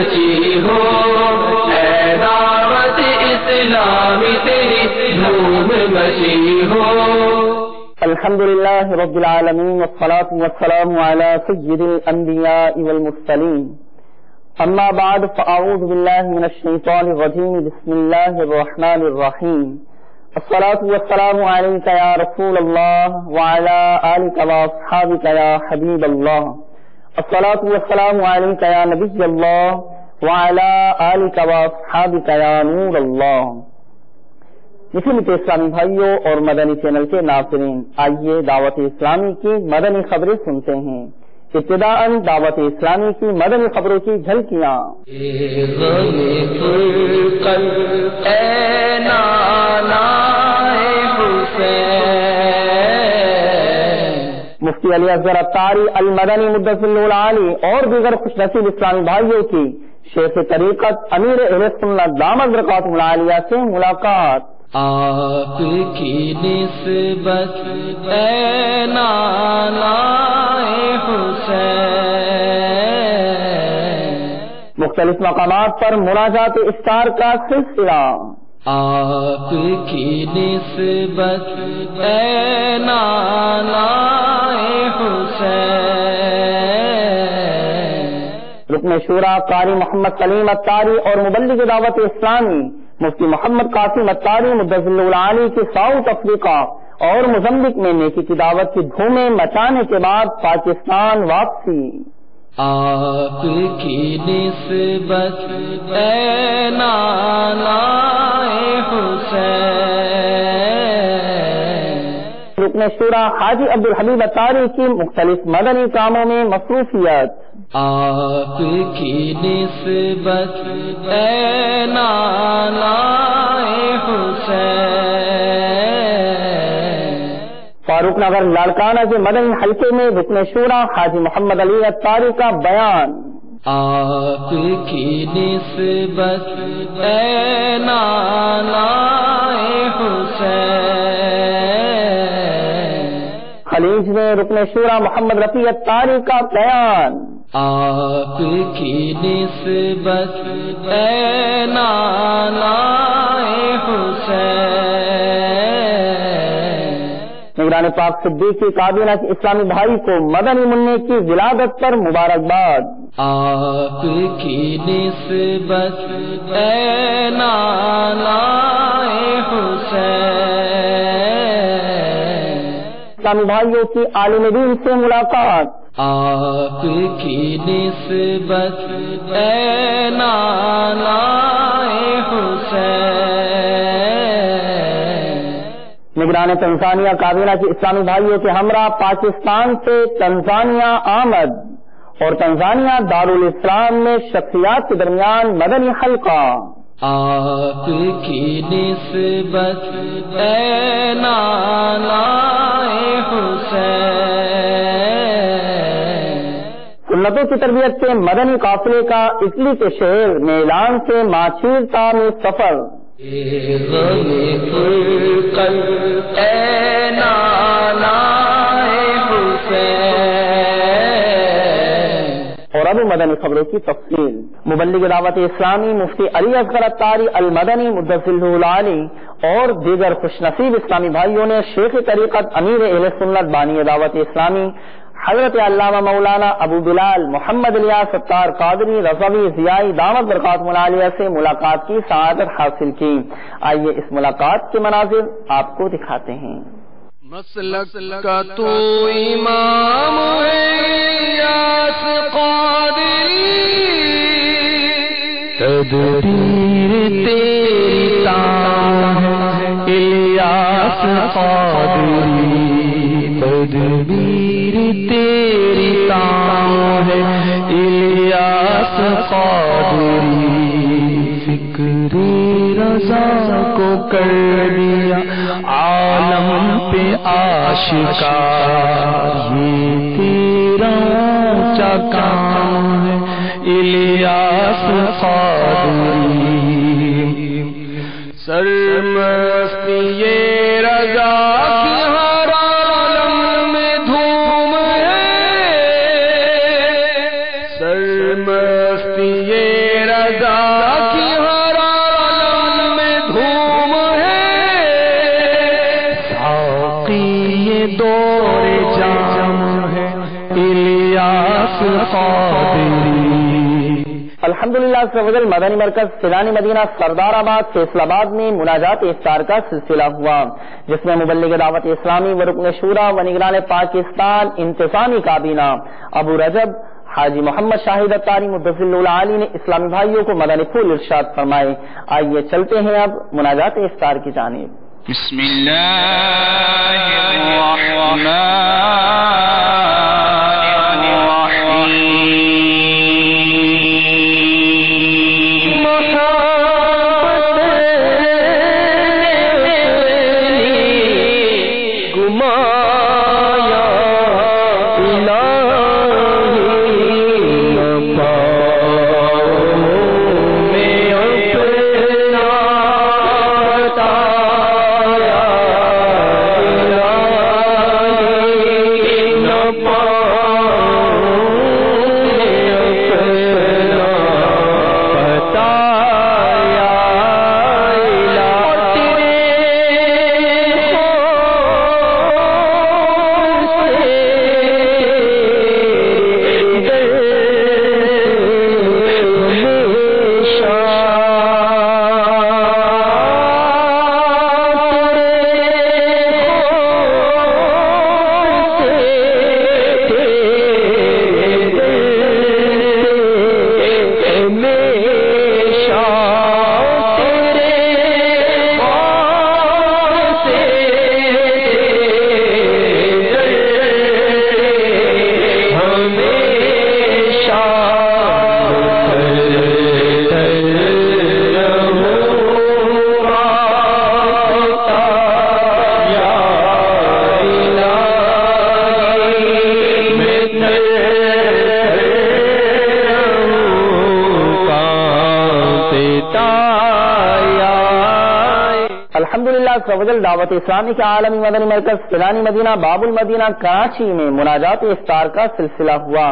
مچی ہو، اے دعوت اسلامی تیری دھوم مچی ہو۔ الحمدللہ رب العالمین والصلاة والسلام علی سید الانبیاء والمرسلین، اما بعد فاعوذ باللہ من الشیطان الرجیم، بسم اللہ الرحمن الرحیم۔ الصلاة والسلام علیک یا رسول اللہ وعلی آلک واصحابک یا حبیب اللہ۔ الصلاة والسلام علیک یا نبی اللہ وعلی آلک واصحابک یا نور اللہ۔ مسلم اسلامی بھائیوں اور مدنی چینل کے ناظرین، آئیے دعوت اسلامی کی مدنی خبریں سنتے ہیں۔ ابتداءً دعوت اسلامی کی مدنی خبروں کی جھلکیاں۔ مفتی علی اصغر اتاری المدنی مدثر العالی اور دیگر خوش نصیب اسلامی بھائیوں کی شیخ طریقت امیر اہل سنت دامت برکاتہ العالیہ سے ملاقات۔ آپ کی نسبت اے نانا حسین، مختلف مقامات پر مناجات افطار کا سلسلہ۔ آپ کی نسبت اے نانا حسین، رکن شورا قاری محمد سلیم اتاری اور مبلغ دعوت اسلامی مفتی محمد قاسم اتاری مدثر العالی کی ساؤتھ افریقہ اور موزمبیق میں نیکی کی دعوت کی دھومیں مچانے کے بعد پاکستان واپسی۔ آپ کی نسبت اے نانا حسین، رکن شورا حاجی عبدالحبیب اتاری کی مختلف مدنی کاموں میں مصروفیت۔ آپ کی نسبت اے نانا حسین، فاروق نگر لاڑکانہ کے مدنی حلقے میں رکن شورا حاجی محمد علی اتاری کا بیان۔ آپ کی نسبت اے نانا حسین، خلیج میں رکن شورا محمد رفیع اتاری کا بیان۔ آپ کی نسبت اے نانا حسین، نگران پاک صدیق کی کابینہ کے اسلامی بھائی کو مدنی منع کی ولادت پر مبارکباد۔ آپ کی نسبت اے نانا حسین، اسلامی بھائیوں کی عالم دین سے ملاقات۔ آپ کی نسبت اے نانا حسین، نگران تنزانیہ کابینہ کے اسلامی بھائیوں کے ہمراہ پاکستان سے تنزانیہ آمد اور تنزانیہ دارالاسلام میں شخصیات کے درمیان مدنی حلقہ۔ آپ کی نسبت اے نانا حسین، سنتوں کی تربیت کے مدنی قافلے کا اٹلی کے شہر میلان سے ماچیرتا میں سفر۔ اے نانا حسین، اور اب مدنی خبروں کی تفصیل۔ مبلغ دعوت اسلامی مفتی علی اصغر اتاری المدنی مدثر العالی اور دیگر خوش نصیب اسلامی بھائیوں نے شیخ طریقت امیر اہل سنت بانی دعوت اسلامی حضرت علامہ مولانا ابو بلال محمد الیاس ستار قادری رضوی ضیائی دامت برکاتہ العالیہ سے ملاقات کی سعادت حاصل کی۔ آئیے اس ملاقات کے مناظر آپ کو دکھاتے ہیں۔ مسلک کا تو امام ہے الیاس قادری، تدبیر تیری تام ہے الیاس قادری، تدبیر تیری تام ہے الیاس قادری، فکر رضا کو کر دیا عالم پہ آشکار، یہ تیرا اونچا کام ہے الیاس قادری، سرمستی یہ رضا کی ہر عالم میں دھوم ہے، سرمستی یہ الحمدللہ سبحان مدنی مرکز فیضان مدینہ سردار آباد فیصل آباد میں مناجات افطار کا سلسلہ ہوا، جس میں مبلغ دعوت اسلامی و رکن شورا و نگران پاکستان انتظامی کابینہ ابو رجب حاجی محمد شاہد اتاری مدثر العالی نے اسلامی بھائیوں کو مدنی پھول ارشاد فرمائے۔ آئیے چلتے ہیں اب مناجات افطار کی جانب۔ بسم اللہ الرحمن دعوت اسلامی کے عالمی مدنی مرکز فیضان مدینہ باب المدینہ کراچی میں مناجات افطار کا سلسلہ ہوا،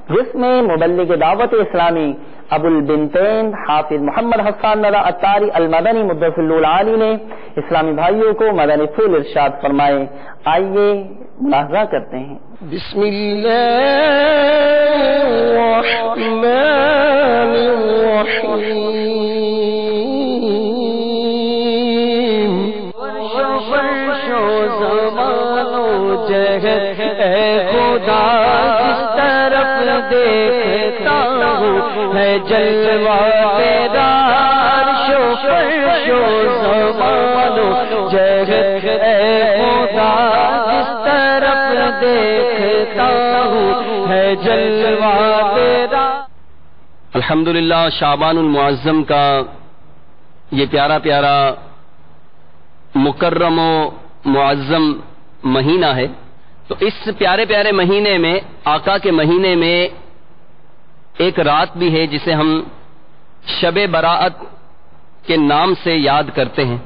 جس میں مبلغ دعوت اسلامی ابو البنتین حافظ محمد حسان رضا اتاری المدنی مدثر العالی نے اسلامی بھائیوں کو مدنی پھول ارشاد فرمائے۔ آئیے ملاحظہ کرتے ہیں۔ بسم اللہ الرحمن الرحیم۔ خدا کس طرف دیکھتا ہوں ہے جلوہ تیرا عرش و فرش و زمان و جگت، اے خدا کس طرف دیکھتا ہوں ہے جلوہ تیرا۔ الحمدللہ شعبان المعظم کا یہ پیارا پیارا مکرم و معظم مہینہ ہے، تو اس پیارے پیارے مہینے میں آقا کے مہینے میں ایک رات بھی ہے جسے ہم شب براءت کے نام سے یاد کرتے ہیں،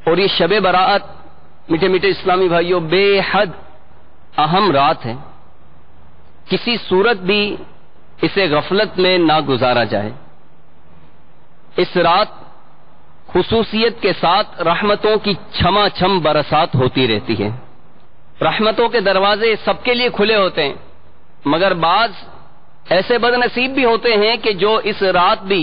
اور یہ شب براءت میٹھے میٹھے اسلامی بھائیوں بے حد اہم رات ہے، کسی صورت بھی اسے غفلت میں نہ گزارا جائے۔ اس رات خصوصیت کے ساتھ رحمتوں کی چھما چھم برسات ہوتی رہتی ہے، رحمتوں کے دروازے سب کے لیے کھلے ہوتے ہیں، مگر بعض ایسے بد نصیب بھی ہوتے ہیں کہ جو اس رات بھی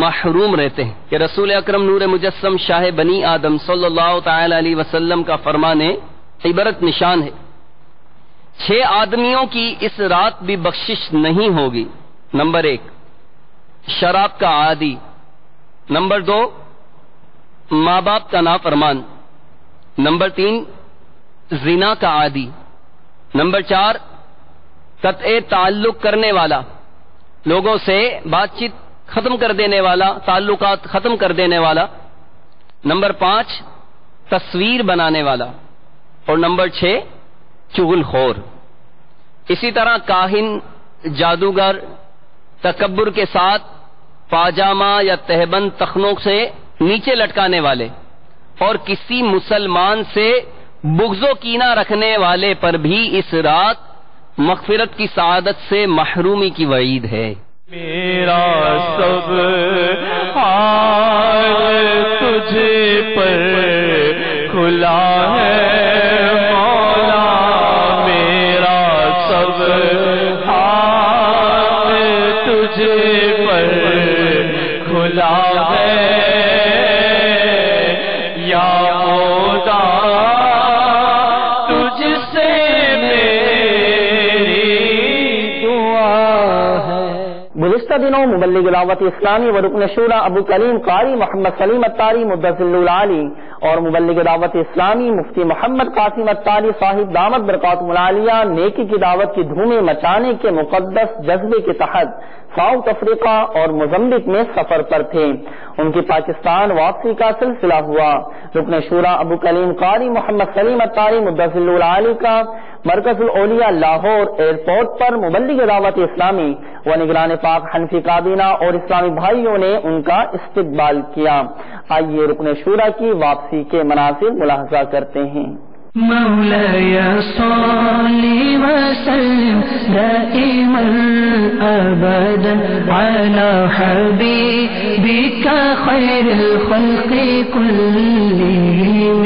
محروم رہتے ہیں، کہ رسول اکرم نور مجسم شاہ بنی آدم صلی اللہ تعالی علیہ وسلم کا فرمان عبرت نشان ہے، 6 آدمیوں کی اس رات بھی بخشش نہیں ہوگی۔ نمبر 1 شراب کا عادی، نمبر 2 ماں باپ کا نافرمان، نمبر 3 زنا کا عادی، نمبر 4 قطع تعلق کرنے والا، لوگوں سے بات چیت ختم کر دینے والا، تعلقات ختم کر دینے والا، نمبر 5 تصویر بنانے والا، اور نمبر 6 چغل خور۔ اسی طرح کاہن، جادوگر، تکبر کے ساتھ پاجامہ یا تہبند تخنوں سے نیچے لٹکانے والے، اور کسی مسلمان سے بغض و کینہ رکھنے والے پر بھی اس رات مغفرت کی سعادت سے محرومی کی وعید ہے۔ میرا سب حال تجھے پر کھلا ہے مولا، میرا سب حال یا خدا تجھ سے میری دعا ہے۔ گزشتہ دنوں مبلغ دعوت اسلامی و رکن شورا ابو کلیم قاری محمد سلیم اتاری مدظل العالی اور مبلغ دعوت اسلامی مفتی محمد قاسم اتاری صاحب دامت برکاتہم العالیہ نیکی کی دعوت کی دھومیں مچانے کے مقدس جذبے کے تحت ساؤتھ افریقہ اور موزمبیق میں سفر پر تھے۔ ان کی پاکستان واپسی کا سلسلہ ہوا۔ رکن شورا ابو کلیم قاری محمد سلیم اتاری مدظل العالی کا مرکز الاولیاء لاہور ایئرپورٹ پر مبلغ دعوت اسلامی و نگران پاک حنفی کابینہ اور اسلامی بھائیوں نے ان کا استقبال کیا۔ آئیے رکن شورا کی واپسی کے مناظر ملاحظہ کرتے ہیں۔ مولاي صل وسلم دائما أبدا على حبيبك خير الخلق كلهم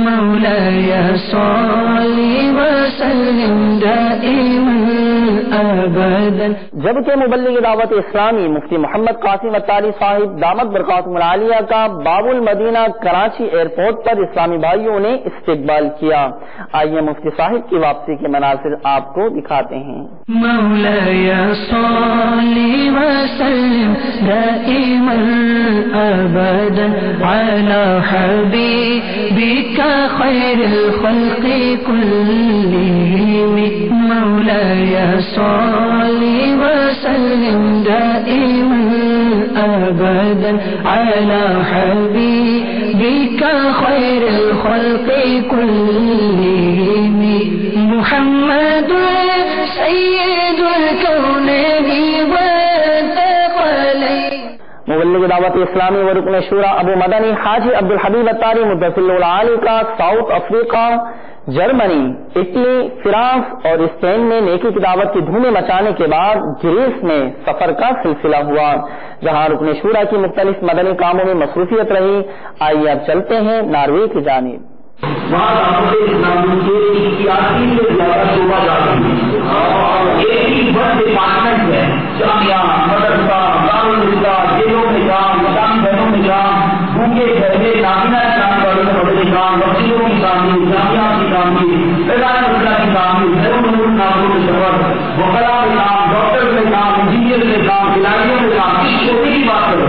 مولاي صل وسلم دائما أبدا۔ جبکہ مبلغ دعوت اسلامی مفتی محمد قاسم اتاری صاحب دامت برکاتہم العالیہ کا باب المدینہ کراچی ایئرپورٹ پر اسلامی بھائیوں نے استقبال کیا۔ آئیے مفتی صاحب کی واپسی کے مناظر آپ کو دکھاتے ہیں۔ مولاي صل وسلم دائما أبدا على حبيبك خير الخلق كلهم مولاي صل وسلم دائما أبدا على حبيبك خير الخلق كلهم محمد سيد الكونين والثقلين۔ مبلغ دعوت اسلامی و رکن شورا ابو مدنی حاجی عبدالحبیب اتاری مدظل العالی کا South Africa, Germany, Italy, France اور اسپین میں نیکی کی دعوت کی دھومیں مچانے کے بعد گریس میں سفر کا سلسلہ ہوا، جہاں رکن شورا کی مختلف مدنی کاموں میں مصروفیت رہی۔ آئیے اب چلتے ہیں ناروے کی جانب۔ وہاں دعوت اسلامی کے 81 سے زیادہ شعبہ جاتے ہیں اور 81 ڈپارٹمنٹ ہے، جامعہ، مدرسہ، دارالفتا، جیلوں میں کام، اسلامی گھروں میں کام، بھوکے گھر میں نابینا اسلام والوں میں بڑے کام، مسجدوں کی تعمیر، جامعہ کی تعمیر، فیضان مسئلہ کی تعمیر، غیر ناظروں میں سفر، وکلاء میں کام، ڈاکٹر میں کام، انجینئر میں کام، کھلاڑیوں میں کام، اس چھوٹی کی بات کرو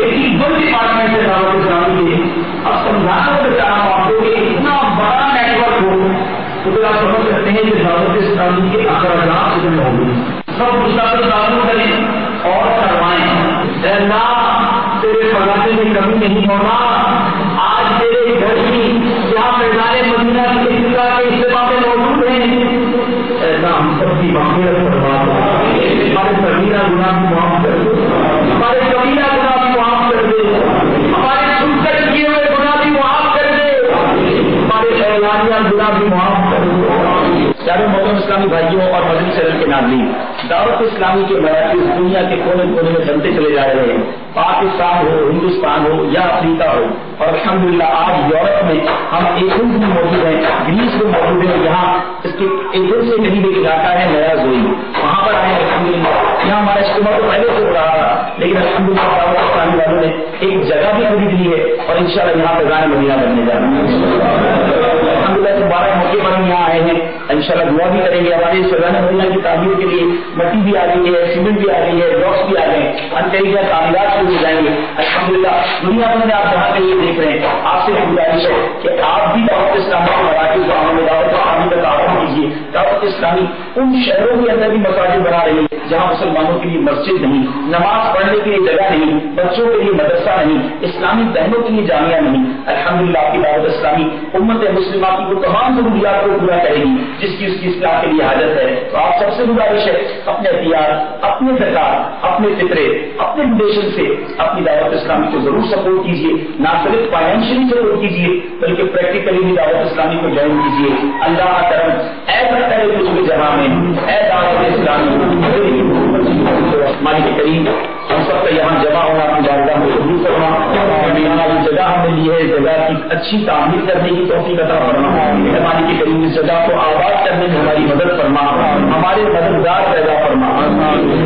81 ڈپارٹمنٹ ہے دعوت اسلامی کے۔ اب سمجھانا کو چاہ رہا ہوں آپ کو کہ اتنا بڑا نیٹ ورک ہو تو پھر آپ سمجھ سکتے ہیں کہ دعوت اسلامی کے اخراجات کتنے ہوں گے۔ سب مستقل تعلق کریں اور کروائیں۔ اے اللہ تیرے خزانے میں کمی نہیں ہونا، آج تیرے گھر کی جہاں فیضان مدینہ کی ابتدا کے اجتماع میں موجود ہیں، ایسا ہم سب کی مغفرت فرما دو، ہمارے کبیرہ گناہ بھی معاف کر دو، ہمارے کبیرہ گناہ بھی معاف کر دے، ہمارے سن کر کیے ہوئے گناہ بھی معاف کر دے، ہمارے اعلانیہ گناہ بھی معاف کر دو۔ چاروں محترم اسلامی بھائیوں اور مدنی چینل کے ناظرین، دعوت اسلامی کے مراکز دنیا کے کونے کونے میں بنتے چلے جا رہے ہیں، پاکستان ہو، ہندوستان ہو یا افریقہ ہو، اور الحمدللہ آج یورپ میں ہم ایتھنز میں موجود ہیں، گریس میں موجود ہیں، یہاں اس کے ایتھنز سے قریب ایک علاقہ ہے نیا زوئی، وہاں پر آئے الحمدللہ۔ یہاں ہمارا اجتماع تو پہلے سے ہو رہا تھا، لیکن الحمدللہ دعوت اسلامی والوں نے ایک جگہ بھی خرید لی ہے اور انشاءاللہ یہاں فیضان مدینہ بننے جا رہا ہے۔ الحمدللہ سے 12 موقع پر ہم یہاں آئے ہیں، انشاءاللہ دعا بھی کریں گے ہمارے فیضان مدینہ کی تعمیر کے لیے۔ مٹی بھی آ رہی ہے، سیمنٹ بھی آ رہی ہے، بلاکس بھی آ رہے ہیں، ان طریقہ تعمیرات شروع ہو جائیں گے الحمدللہ۔ دنیا بھر میں آپ جہاں پہ یہ دیکھ رہے ہیں، آپ سے گزارش ہے کہ آپ بھی دعوت اسلامی کے مراکز و عام دعوت اسلامی کا تعاون کیجیے۔ دعوت اسلامی ان شہروں کے اندر بھی مساجد بنا رہی ہے جہاں مسلمانوں کے لیے مسجد نہیں، نماز پڑھنے کے لیے جگہ نہیں، بچوں کے لیے مدرسہ نہیں، اسلامی بہنوں کے لیے جامعہ نہیں۔ الحمدللہ آپ کی دعوت اسلامی امت مسلمہ کی وہ تمام ضروریات کو پورا کرے گی جس کی اس کی اصلاح کے لیے حاجت ہے۔ تو آپ سب سے گزارش ہے اپنے اختیار، اپنے زکات، اپنے فطرے، اپنے ڈونیشن سے اپنی دعوت اسلامی کو ضرور سپورٹ کیجیے، نہ صرف فائنینشلی سپورٹ کیجیے بلکہ پریکٹیکلی بھی دعوت اسلامی کو جوائن کیجیے۔ اللہ کرم ایسا کرے کچھ بھی جہاں میں اے دعوت اسلامی مالک کریم ہم سب کا یہاں جمع ہونا اپنی بارگاہ میں قبول فرما، یہاں جو جگہ ہم نے لی ہے اس جگہ کی اچھی تعمیر کرنے کی توفیق عطا فرما، مالک کریم اس جگہ کو آباد کرنے میں ہماری مدد فرما، ہمارے مددگار پیدا فرما،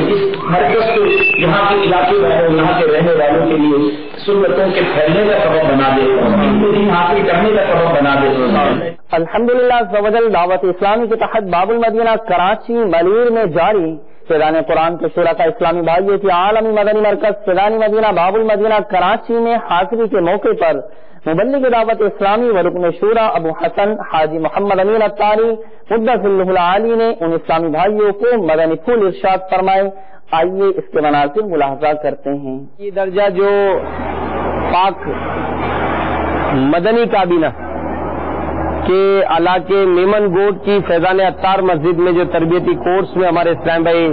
اس مرکز کو یہاں کے علاقے والوں یہاں کے رہنے والوں کے لیے سنتوں کے پھیلنے کا سبب بنا دے، ان کو دین حاصل کرنے کا سبب بنا دے۔ الحمدللہ زوجل دعوت اسلامی کے تحت باب المدینہ کراچی ملیر میں جاری فیضان قرآن کے شرکاء اسلامی بھائیوں کی عالمی مدنی مرکز فیضان مدینہ باب المدینہ کراچی میں حاضری کے موقع پر مبلغ دعوت اسلامی و رکن شورا ابو حسن حاجی محمد امین اتاری قدس اللہ العالی نے ان اسلامی بھائیوں کو مدنی پھول ارشاد فرمائے۔ آئیے اس کے مناظر ملاحظہ کرتے ہیں۔ یہ درجہ جو پاک مدنی کابینہ کے علاقے میمن گوٹ کی فیضان اتار مسجد میں جو تربیتی کورس میں ہمارے اسلام بھائی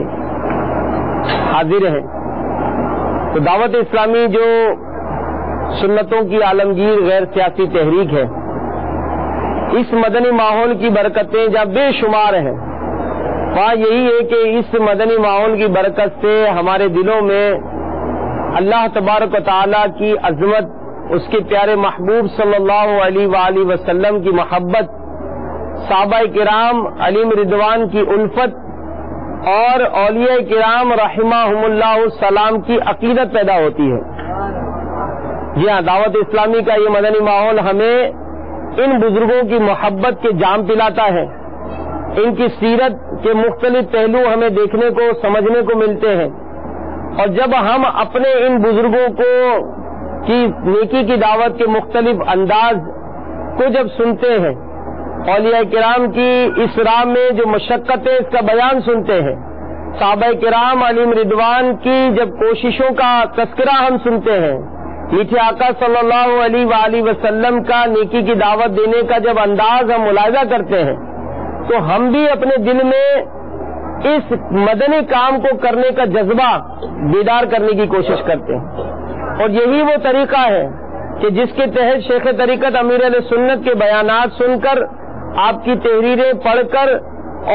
حاضر ہیں، تو دعوت اسلامی جو سنتوں کی عالمگیر غیر سیاسی تحریک ہے، اس مدنی ماحول کی برکتیں جب بے شمار ہیں، وہاں یہی ہے کہ اس مدنی ماحول کی برکت سے ہمارے دلوں میں اللہ تبارک و تعالی کی عظمت، اس کے پیارے محبوب صلی اللہ علیہ وآلہ وسلم کی محبت، صحابہ کرام علیم رضوان کی الفت اور اولیاء کرام رحمہم اللہ السلام کی عقیدت پیدا ہوتی ہے۔ جی ہاں، دعوت اسلامی کا یہ مدنی ماحول ہمیں ان بزرگوں کی محبت کے جام پلاتا ہے، ان کی سیرت کے مختلف پہلو ہمیں دیکھنے کو سمجھنے کو ملتے ہیں، اور جب ہم اپنے ان بزرگوں کی نیکی کی دعوت کے مختلف انداز کو جب سنتے ہیں، اولیاء کرام کی اس راہ میں جو مشقتیں اس کا بیان سنتے ہیں، صحابہ کرام علیم رضوان کی جب کوششوں کا تذکرہ ہم سنتے ہیں، میٹھے آقا صلی اللہ علیہ وآلہ وسلم کا نیکی کی دعوت دینے کا جب انداز ہم ملاحظہ کرتے ہیں، تو ہم بھی اپنے دل میں اس مدنی کام کو کرنے کا جذبہ بیدار کرنے کی کوشش کرتے ہیں، اور یہی وہ طریقہ ہے کہ جس کے تحت شیخ طریقت امیر علیہ سنت کے بیانات سن کر، آپ کی تحریریں پڑھ کر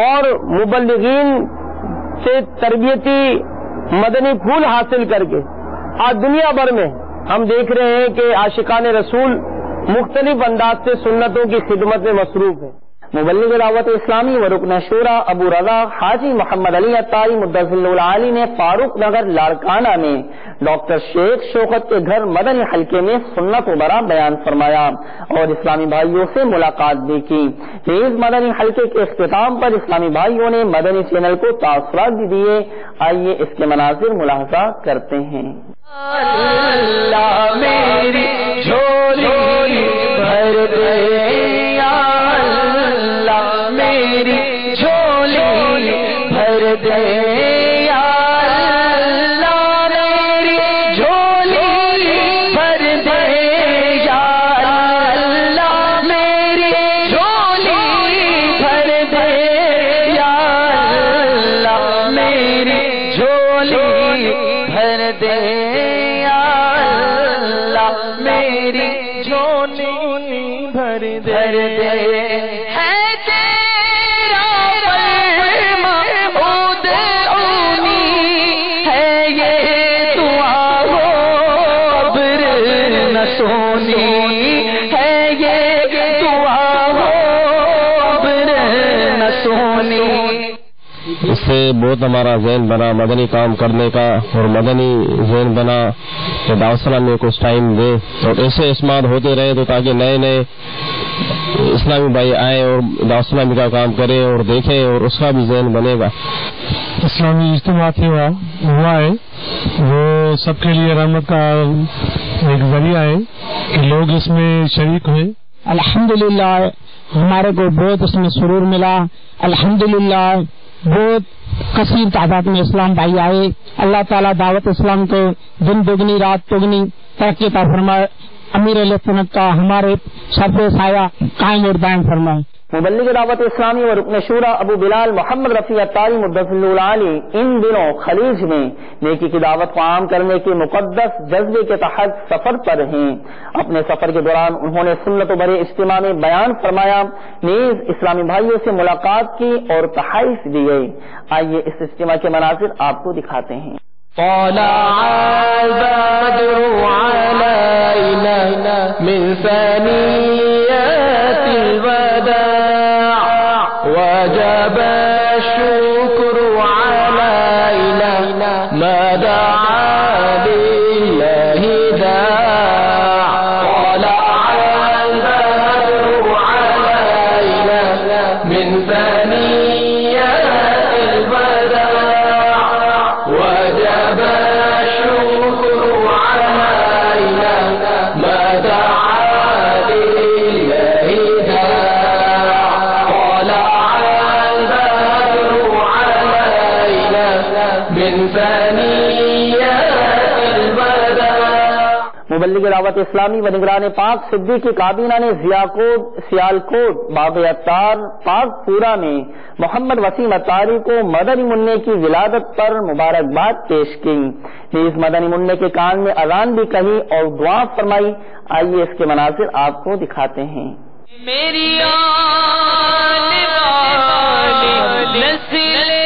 اور مبلغین سے تربیتی مدنی پھول حاصل کر کے آج دنیا بھر میں ہم دیکھ رہے ہیں کہ عاشقان رسول مختلف انداز سے سنتوں کی خدمت میں مصروف ہیں۔ مبلغ دعوت اسلامی و رکن شورا ابو رضا حاجی محمد علی اتاری مدثر اللہ العالی نے فاروق نگر لاڑکانہ میں ڈاکٹر شیخ شوکت کے گھر مدنی حلقے میں سنت و برا بیان فرمایا اور اسلامی بھائیوں سے ملاقات بھی کی۔ اس مدنی حلقے کے اختتام پر اسلامی بھائیوں نے مدنی چینل کو تاثرات بھی دیے۔ آئیے اس کے مناظر ملاحظہ کرتے ہیں۔ اللہ میری جھولی بھر دے، یا اللہ میری جھولی بھر دے، یا اللہ میری جھولی بھر دے، یا اللہ میری جھولی بھر دے، یا اللہ میری جھولی بھر دے، بھر دے، ہے تیرا فرما محمود اونی، ہے یہ دعا ہو ابر نہ سونی، ہے یہ دعا ہو ابر نہ سونی۔ اس سے بہت ہمارا ذہن بنا مدنی کام کرنے کا، اور مدنی ذہن بنا کہ دعوت اسلامی میں کچھ ٹائم دے اور ایسے اسماد ہوتے رہے، تو تاکہ نئے نئے اسلامی بھائی آئیں اور دعوت اسلامی کا کام کریں اور دیکھیں، اور اس کا بھی ذہن بنے گا۔ اسلامی اجتماع ہوا ہے، وہ سب کے لیے رحمت کا ایک ذریعہ ہے کہ لوگ اس میں شریک ہوئے۔ الحمدللہ ہمارے کو بہت اس میں سرور ملا، الحمدللہ بہت کثیر تعداد میں اسلام بھائی آئے۔ اللہ تعالیٰ دعوت اسلام کو دن دگنی رات دگنی ترقی عطا فرمائے، امیر علیہ سنت کا ہمارے سب سایہ قائم اور دائم فرمائے۔ مبلغ دعوت اسلامی و رکن شورا ابو بلال محمد رفیع اتاری مدثر اللہ العالی ان دنوں خلیج میں نیکی کی دعوت کو عام کرنے کے مقدس جذبے کے تحت سفر پر ہیں۔ اپنے سفر کے دوران انہوں نے سنت و برے اجتماع میں بیان فرمایا، نیز اسلامی بھائیوں سے ملاقات کی اور تحائف دیے۔ آئیے اس اجتماع کے مناظر آپ کو دکھاتے ہیں۔ طلع البدر علينا من ثنيات الوداع وجب الشكر علينا ما دعا مبلغ دعوت اسلامی و نگران پاک صدیقی کابینہ نے سیالکوٹ باب اتار پاک پورا میں محمد وسیم اتاری کو مدنی منع کی ولادت پر مبارکباد پیش کی. اس مدنی منع کے کان میں اذان بھی کہی اور دعا فرمائی. آئیے اس کے مناظر آپ کو دکھاتے ہیں. میری آنے والی نسلیں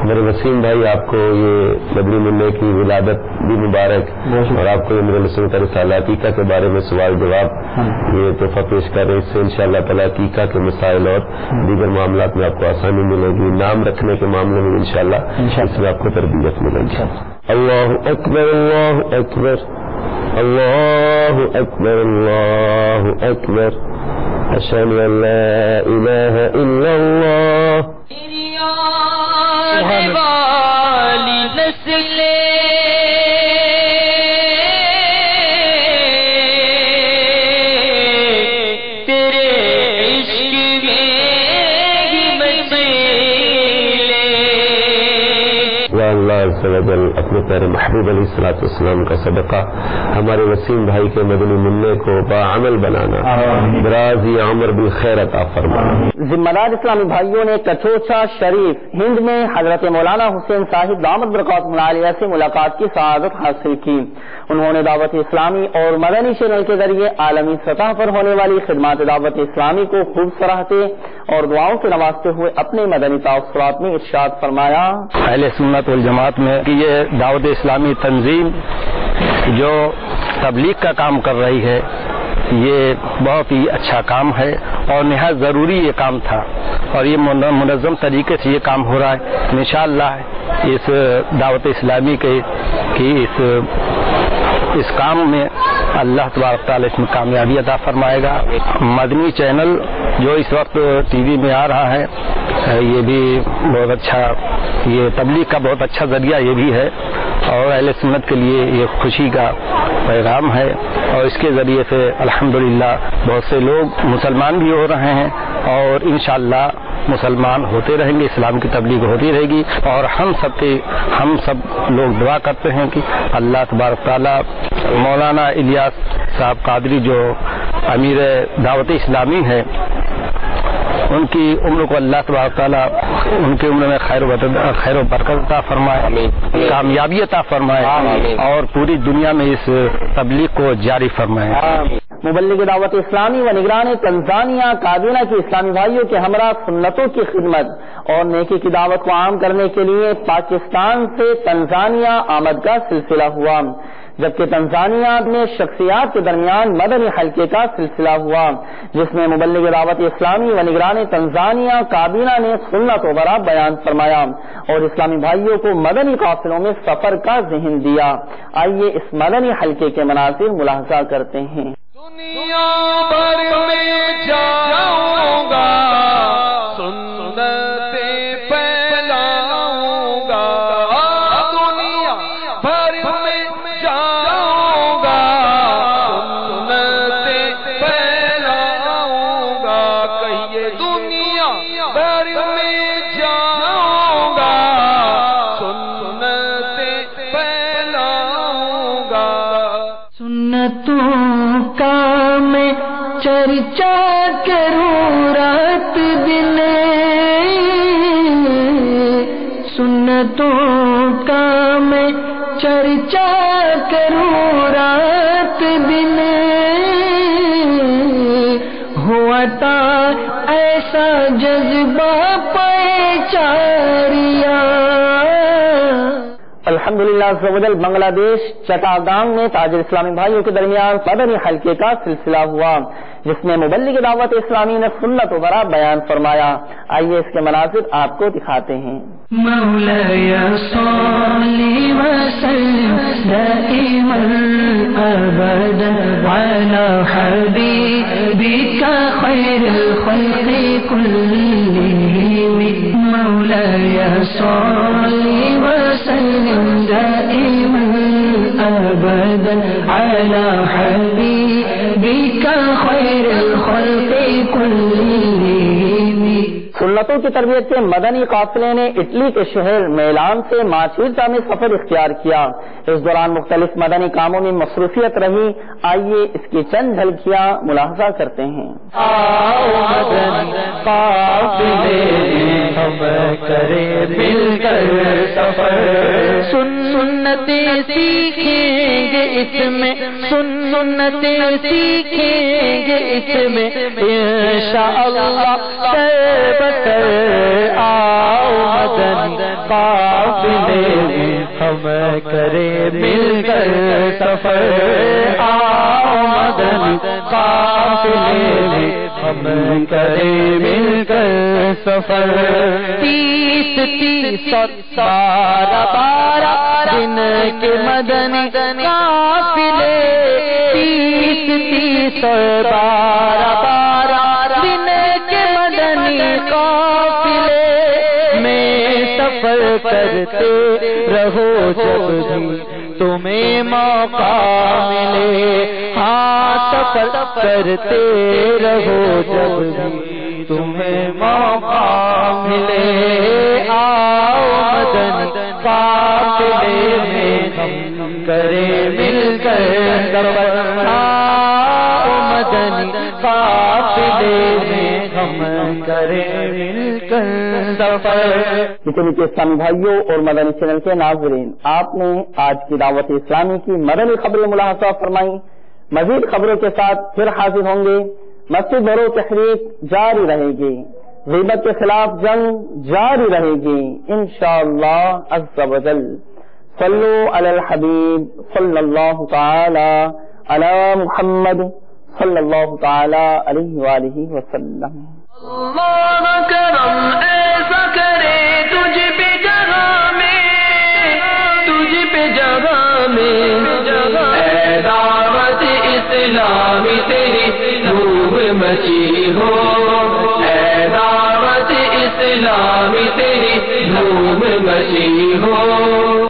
میرے وسیم بھائی، آپ کو یہ مدنی منع کی ولادت بھی مبارک، اور آپ کو یہ میرے مسلم کا رسالہ عقیقہ کے بارے میں سوال جواب یہ تحفہ پیش کر رہے ہیں. اس سے انشاءاللہ تعالیٰ عقیقہ کے مسائل اور دیگر معاملات میں آپ کو آسانی ملے گی. نام رکھنے کے معاملے میں انشاءاللہ اس میں آپ کو تربیت ملے گی. اللہ اکبر اللہ اکبر اللہ اکبر اللہ اکبر اشہد ان لا الہ الا اللہ. آنے والی نسلیں تیرے عشق میں ہی مچلے. یا اللہ عز و جل اپنے پیارے محبوب علیہ الصلوۃ والسلام کا صدقہ ہمارے وسیم بھائی کے مدنی منع کو باعمل بنانا، درازی عمر بالخیر عطا فرما. ذمہ دار اسلامی بھائیوں نے کچوچا شریف ہند میں حضرت مولانا حسین صاحب دامت برکاتہ اللہ علیہ سے ملاقات کی سعادت حاصل کی. انہوں نے دعوت اسلامی اور مدنی چینل کے ذریعے عالمی سطح پر ہونے والی خدمات دعوت اسلامی کو خوب سراہتے اور دعاؤں سے نوازتے ہوئے اپنے مدنی تاثرات میں ارشاد فرمایا. اہل سنت والجماعت میں کہ یہ دعوت اسلامی تنظیم جو تبلیغ کا کام کر رہی ہے، یہ بہت ہی اچھا کام ہے اور نہایت ضروری یہ کام تھا، اور یہ منظم طریقے سے یہ کام ہو رہا ہے. انشاءاللہ اس دعوت اسلامی کی اس کام میں اللہ تبارک تعالیٰ اس میں کامیابی عطا فرمائے گا. مدنی چینل جو اس وقت ٹی وی میں آ رہا ہے، یہ بھی بہت اچھا، یہ تبلیغ کا بہت اچھا ذریعہ یہ بھی ہے، اور اہل سنت کے لیے یہ خوشی کا پیغام ہے. اور اس کے ذریعے سے الحمدللہ بہت سے لوگ مسلمان بھی ہو رہے ہیں، اور انشاءاللہ مسلمان ہوتے رہیں گے، اسلام کی تبلیغ ہوتی رہے گی. اور ہم سب لوگ دعا کرتے ہیں کہ اللہ تبارک تعالیٰ مولانا الیاس صاحب قادری جو امیر دعوت اسلامی ہے، ان کی عمر کو اللہ تبارک تعالیٰ ان کی عمر میں خیر و برکت عطا فرمائے، کامیابی عطا فرمائے، اور پوری دنیا میں اس تبلیغ کو جاری فرمائے. مبلغ دعوت اسلامی و نگران تنزانیہ کابینہ کی اسلامی بھائیوں کے ہمراہ سنتوں کی خدمت اور نیکی کی دعوت کو عام کرنے کے لیے پاکستان سے تنزانیہ آمد کا سلسلہ ہوا، جبکہ تنزانیہ میں شخصیات کے درمیان مدنی حلقے کا سلسلہ ہوا، جس میں مبلغ دعوت اسلامی و نگران تنزانیہ کابینہ نے سنت و برا بیان فرمایا اور اسلامی بھائیوں کو مدنی قافلوں میں سفر کا ذہن دیا. آئیے اس مدنی حلقے کے مناظر ملاحظہ کرتے ہیں. دنیا بھر میں جاؤں گا، سنتیں پھیلاؤں گا. دنیا بھر میں جاؤں گا، سنتیں پھیلاؤں گا. کہیے دنیا بھر میں جاؤں گا، سنتیں پھیلاؤں گا. سنتوں کا میں چرچا کروں رات دن، سنتوں کا میں چرچا کروں رات دن. ہوا تھا ایسا جذبہ پہچاریا. الحمدللہ عزوجل بنگلہ دیش چٹاگانگ میں تاجر اسلامی بھائیوں کے درمیان مدنی حلقے کا سلسلہ ہوا، جس میں مبلغ دعوت اسلامی نے سنت و برا بیان فرمایا. آئیے اس کے مناظر آپ کو دکھاتے ہیں. مولاي صل وسلم دائما ابدا على حبيبك خير الخلق كلهم. مولاي صل وسلم دائما ابدا على حبيبك خير الخلق كلهم. سنتوں کی تربیت کے مدنی قافلے نے اٹلی کے شہر میلان سے ماچیرتا میں سفر اختیار کیا. اس دوران مختلف مدنی کاموں میں مصروفیت رہی. آئیے اس کی چند جھلکیاں ملاحظہ کرتے ہیں. ہم کرے مل کر سفر، سنتیں سیکھیں گے اس میں، سنتیں سیکھیں گے اس میں انشاءاللہ بتر. آؤ مدنی قافلے ہم کرے مل کر سفر، آؤ مدنی قافلے ہم کرے مل کر سفر. 30 12 دن کے مدنی قافلے، 30 12 دن کے مدنی قافلے میں سفر کرتے رہو جب بھی تمہیں موقع ملے. ہاں سفر کرتے رہو جب بھی تمہیں موقع ملے. آؤ مدنی قافلے میں ہم کریں مل کر سفر، آؤ مدنی قافلے میں ہم کریں مل کر سفر. میٹھے اسلامی بھائیوں اور مدنی چینل کے ناظرین، آپ نے آج کی دعوت اسلامی کی مدنی خبریں ملاحظہ فرمائی. مزید خبروں کے ساتھ پھر حاضر ہوں گے. مسجد برو تحریک جاری رہے گی، غیبت کے خلاف جنگ جاری رہے گی انشاءاللہ عز و جل. صلو علی الحبیب صلی اللہ تعالی علی محمد صلی اللہ تعالی علیہ وآلہ وسلم. اللہ کرم ایسا کرے تجھ پہ جگہ میں، تجھ پہ جگہ میں، اے دعوت اسلامی تیری دھوم مچی ہو، اے دعوت اسلامی تیری دھوم مچی ہو.